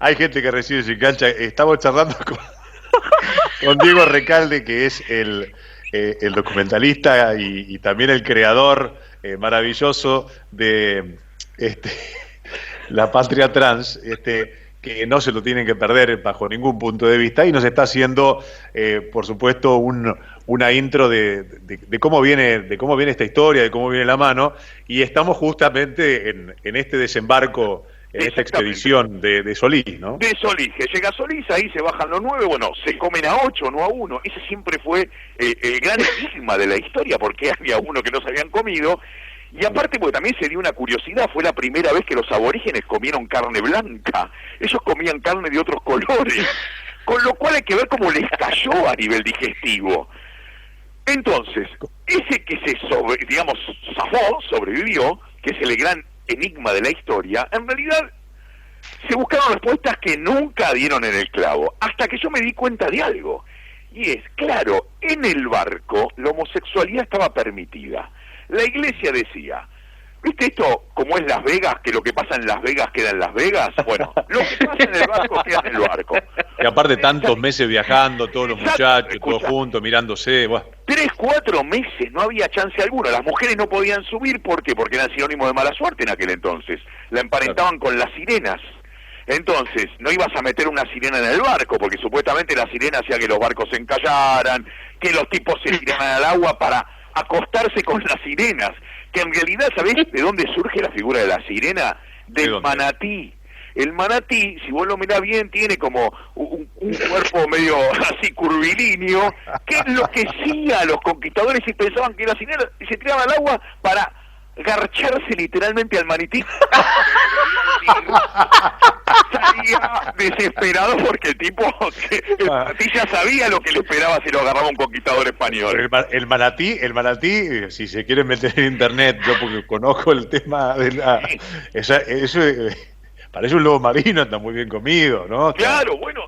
hay gente que recibe sin cancha. Estamos charlando con Diego Recalde, que es el documentalista y también el creador maravilloso de este, La Patria Trans, que no se lo tienen que perder bajo ningún punto de vista, y nos está haciendo, por supuesto, una intro de cómo viene esta historia, de cómo viene la mano, y estamos justamente en este desembarco, en esta expedición de Solís, ¿no? De Solís, que llega Solís, ahí se bajan los 9, bueno, se comen a 8, no a 1. Ese siempre fue el gran enigma de la historia, porque había uno que no se habían comido. Y aparte, porque también se dio una curiosidad, fue la primera vez que los aborígenes comieron carne blanca. Ellos comían carne de otros colores, con lo cual hay que ver cómo les cayó a nivel digestivo. Entonces, ese que zafó, sobrevivió, que es el gran enigma de la historia, en realidad se buscaron respuestas que nunca dieron en el clavo, hasta que yo me di cuenta de algo. Y es, claro, en el barco la homosexualidad estaba permitida. La iglesia decía, ¿viste esto como es Las Vegas, que lo que pasa en Las Vegas queda en Las Vegas? Bueno, lo que pasa en el barco queda en el barco. Y aparte tantos meses viajando, todos los muchachos, todos juntos, mirándose. Bueno. 3, 4 meses, no había chance alguna. Las mujeres no podían subir, ¿por qué? Porque eran sinónimo de mala suerte en aquel entonces. La emparentaban con las sirenas. Entonces, no ibas a meter una sirena en el barco, porque supuestamente la sirena hacía que los barcos se encallaran, que los tipos se tiraran al agua para acostarse con las sirenas, que en realidad, ¿sabés de dónde surge la figura de la sirena? Del manatí. El manatí, si vos lo mirás bien, tiene como un cuerpo medio así curvilíneo, que enloquecía a los conquistadores y pensaban que la sirena se tiraba al agua para garcharse literalmente al manatí. Salía desesperado porque el manatí ya sabía lo que le esperaba si lo agarraba un conquistador español. El manatí, si se quieren meter en internet, yo porque conozco el tema de eso parece un lobo marino, está muy bien comido, ¿no? Claro, bueno,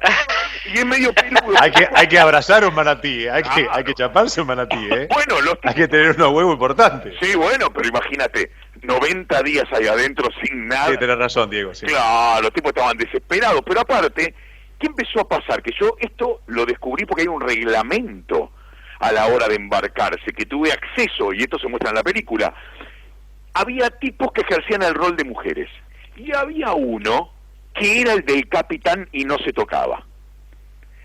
y es medio peludo. Hay que abrazar un manatí, hay que chaparse un manatí, ¿eh? Bueno, hay que tener unos huevos importantes. Sí, bueno, pero imagínate, 90 días ahí adentro sin nada. Sí, tenés razón, Diego. Sí. Claro, los tipos estaban desesperados, pero aparte, ¿qué empezó a pasar? Que yo esto lo descubrí porque hay un reglamento a la hora de embarcarse, que tuve acceso, y esto se muestra en la película. Había tipos que ejercían el rol de mujeres, y había uno que era el del capitán y no se tocaba.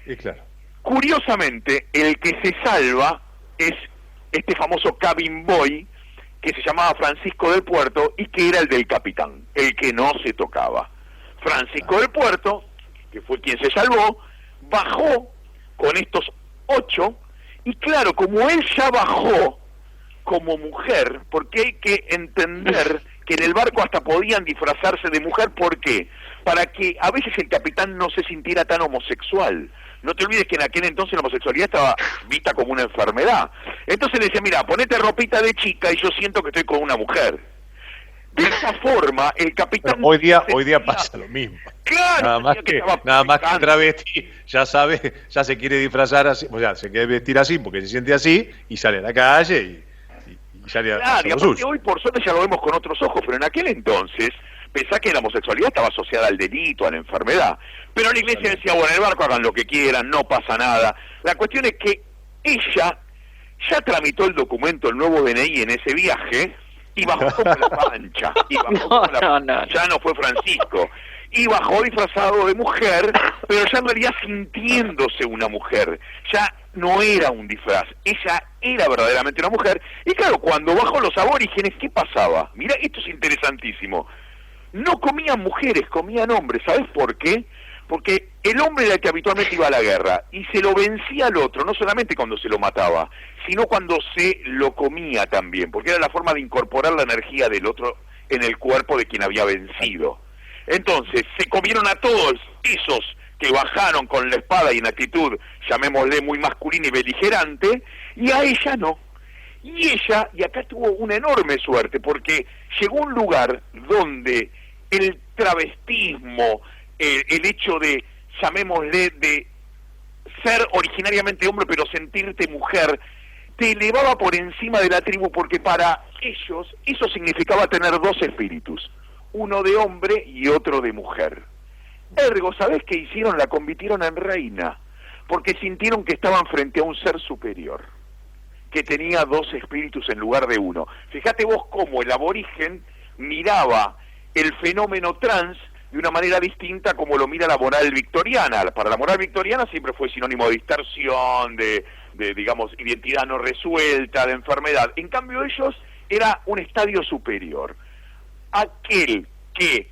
Y claro. Curiosamente, el que se salva es este famoso cabin boy, que se llamaba Francisco del Puerto y que era el del capitán, el que no se tocaba. Francisco del Puerto, que fue quien se salvó, bajó con estos 8, y claro, como él ya bajó como mujer, porque hay que entender que en el barco hasta podían disfrazarse de mujer, ¿por qué? Para que a veces el capitán no se sintiera tan homosexual. No te olvides que en aquel entonces la homosexualidad estaba vista como una enfermedad. Entonces le decía, mira, ponete ropita de chica y yo siento que estoy con una mujer. De esa forma, el capitán... Pero hoy día pasa lo mismo. Claro, nada más que travesti, ya sabe, ya se quiere disfrazar así, o sea, se quiere vestir así porque se siente así y sale a la calle y sale a claro, y aparte hoy por suerte ya lo vemos con otros ojos, pero en aquel entonces pensá que la homosexualidad estaba asociada al delito, a la enfermedad. Pero la iglesia decía, bueno, en el barco hagan lo que quieran, no pasa nada. La cuestión es que ella ya tramitó el documento, el nuevo DNI en ese viaje, y bajó como la pancha. Y bajó ya no fue Francisco. Y bajó disfrazado de mujer, pero ya en realidad sintiéndose una mujer. Ya no era un disfraz, ella era verdaderamente una mujer. Y claro, cuando bajó los aborígenes, ¿qué pasaba? Mirá, esto es interesantísimo. No comían mujeres, comían hombres. ¿Sabes por qué? Porque el hombre era el que habitualmente iba a la guerra y se lo vencía al otro, no solamente cuando se lo mataba, sino cuando se lo comía también, porque era la forma de incorporar la energía del otro en el cuerpo de quien había vencido. Entonces, se comieron a todos esos que bajaron con la espada y en actitud, llamémosle, muy masculina y beligerante, y a ella no. Y ella, y acá tuvo una enorme suerte, porque llegó a un lugar donde el travestismo, el hecho de, llamémosle, de ser originariamente hombre pero sentirte mujer, te elevaba por encima de la tribu, porque para ellos eso significaba tener dos espíritus, uno de hombre y otro de mujer. Ergo, ¿sabés qué hicieron? La convirtieron en reina, porque sintieron que estaban frente a un ser superior, que tenía dos espíritus en lugar de uno. Fíjate vos cómo el aborigen miraba el fenómeno trans de una manera distinta como lo mira la moral victoriana. Para la moral victoriana siempre fue sinónimo de distorsión, de digamos, identidad no resuelta, de enfermedad. En cambio ellos era un estadio superior. Aquel que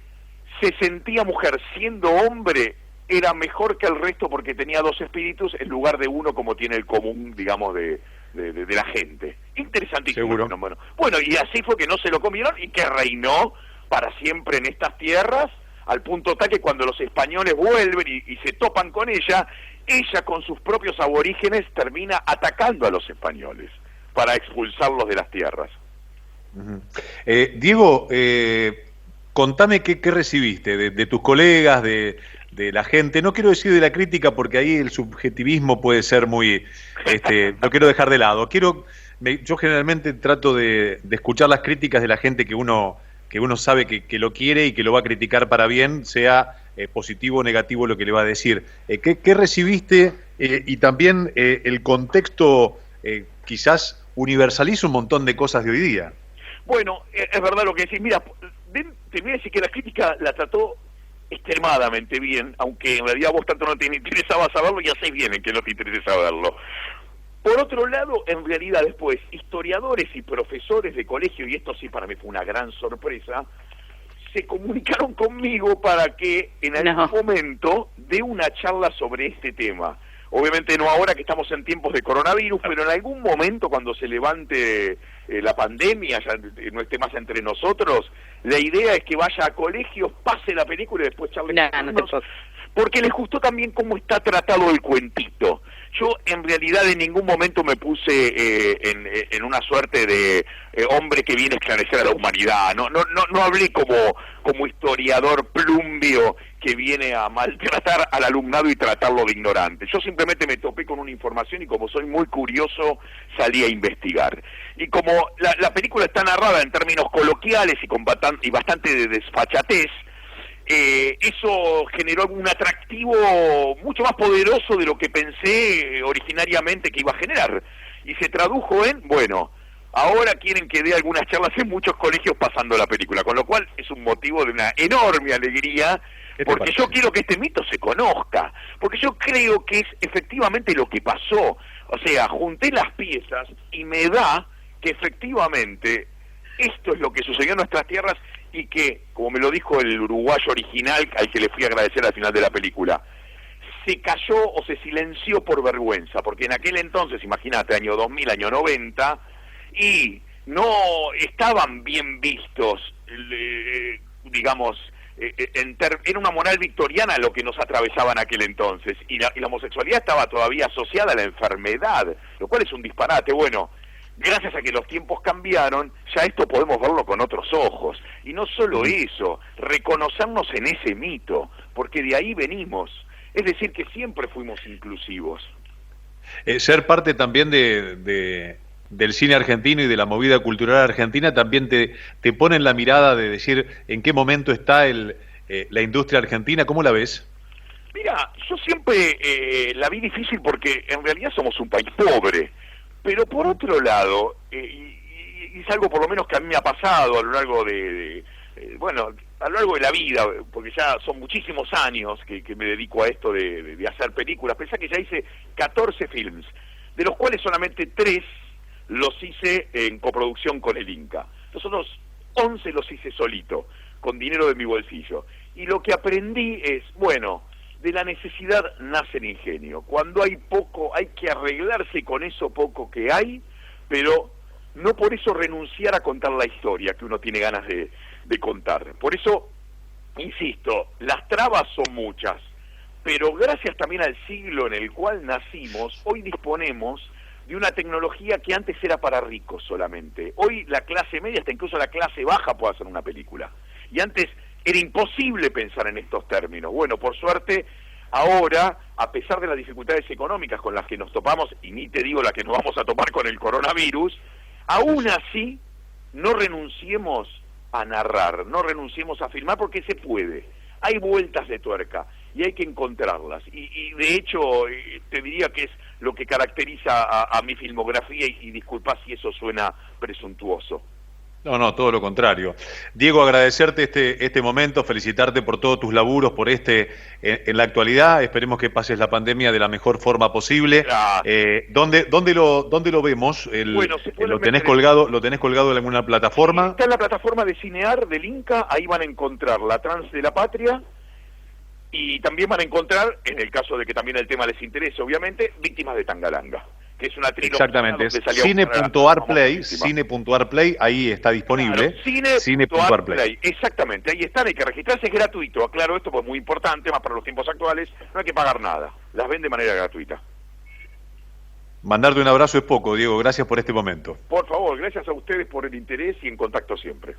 se sentía mujer siendo hombre era mejor que el resto porque tenía dos espíritus en lugar de uno como tiene el común, digamos, de la gente. Interesantísimo fenómeno. Bueno, y así fue que no se lo comieron y que reinó para siempre en estas tierras, al punto tal que cuando los españoles vuelven y se topan con ella con sus propios aborígenes termina atacando a los españoles para expulsarlos de las tierras. Diego, contame qué recibiste de tus colegas, de la gente. No quiero decir de la crítica porque ahí el subjetivismo puede ser muy... lo quiero dejar de lado. Yo generalmente trato de escuchar las críticas de la gente que uno sabe que lo quiere y que lo va a criticar para bien, sea positivo o negativo lo que le va a decir. ¿Qué recibiste? Y también el contexto quizás universaliza un montón de cosas de hoy día. Bueno, es verdad lo que decís. Mira, te voy a decir que la crítica la trató extremadamente bien, aunque en realidad vos tanto no te interesaba saberlo, ya sé bien en que no te interesa saberlo. Por otro lado, en realidad después, historiadores y profesores de colegio, y esto sí para mí fue una gran sorpresa, se comunicaron conmigo para que en algún momento dé una charla sobre este tema. Obviamente no ahora que estamos en tiempos de coronavirus, pero en algún momento cuando se levante la pandemia, ya no esté más entre nosotros, la idea es que vaya a colegios, pase la película y después charle con nosotros, porque les gustó también cómo está tratado el cuentito. Yo en realidad en ningún momento me puse en una suerte de hombre que viene a esclarecer a la humanidad. No hablé como historiador plumbio que viene a maltratar al alumnado y tratarlo de ignorante. Yo simplemente me topé con una información y como soy muy curioso salí a investigar. Y como la película está narrada en términos coloquiales y bastante de desfachatez, eso generó un atractivo mucho más poderoso de lo que pensé originariamente que iba a generar. Y se tradujo en, bueno, ahora quieren que dé algunas charlas en muchos colegios pasando la película, con lo cual es un motivo de una enorme alegría, porque yo quiero que este mito se conozca, porque yo creo que es efectivamente lo que pasó. O sea, junté las piezas y me da que efectivamente esto es lo que sucedió en nuestras tierras y que, como me lo dijo el uruguayo original, al que le fui a agradecer al final de la película, se cayó o se silenció por vergüenza, porque en aquel entonces, imagínate, año 2000, año 90, y no estaban bien vistos, digamos, era una moral victoriana lo que nos atravesaba en aquel entonces, y la homosexualidad estaba todavía asociada a la enfermedad, lo cual es un disparate. Bueno, gracias a que los tiempos cambiaron, ya esto podemos verlo con otros ojos. Y no solo eso, reconocernos en ese mito, porque de ahí venimos. Es decir, que siempre fuimos inclusivos. Ser parte también del cine argentino y de la movida cultural argentina también te pone en la mirada de decir en qué momento está la industria argentina. ¿Cómo la ves? Mira, yo siempre la vi difícil porque en realidad somos un país pobre. Pero por otro lado, y es algo por lo menos que a mí me ha pasado a lo largo a lo largo de la vida, porque ya son muchísimos años que me dedico a esto de hacer películas. Pensá que ya hice 14 films, de los cuales solamente 3 los hice en coproducción con el Inca. Los otros 11 los hice solito, con dinero de mi bolsillo. Y lo que aprendí es, bueno, de la necesidad nace el ingenio. Cuando hay poco, hay que arreglarse con eso poco que hay, pero no por eso renunciar a contar la historia que uno tiene ganas de contar. Por eso, insisto, las trabas son muchas, pero gracias también al siglo en el cual nacimos, hoy disponemos de una tecnología que antes era para ricos solamente. Hoy la clase media, hasta incluso la clase baja puede hacer una película. Y antes era imposible pensar en estos términos. Bueno, por suerte, ahora, a pesar de las dificultades económicas con las que nos topamos, y ni te digo las que nos vamos a topar con el coronavirus, aún así, no renunciemos a narrar, no renunciemos a filmar porque se puede. hay vueltas de tuerca y hay que encontrarlas. Y de hecho, te diría que es lo que caracteriza a mi filmografía y disculpa si eso suena presuntuoso. No, no, todo lo contrario. Diego, agradecerte este momento, felicitarte por todos tus laburos, por en la actualidad. Esperemos que pases la pandemia de la mejor forma posible. ¿Dónde lo vemos? Bueno, ¿Lo tenés colgado en alguna plataforma? Está en la plataforma de Cinear del Inca, ahí van a encontrar La Trans de la Patria, y también van a encontrar, en el caso de que también el tema les interese, obviamente, Víctimas de Tangalanga, que es una trilogía. Exactamente, es cine.arplay, ahí está disponible. Claro, cine.arplay. Exactamente, ahí están, hay que registrarse, es gratuito. Aclaro esto porque es muy importante, más para los tiempos actuales, no hay que pagar nada, las ven de manera gratuita. Mandarte un abrazo es poco, Diego, gracias por este momento. Por favor, gracias a ustedes por el interés y en contacto siempre.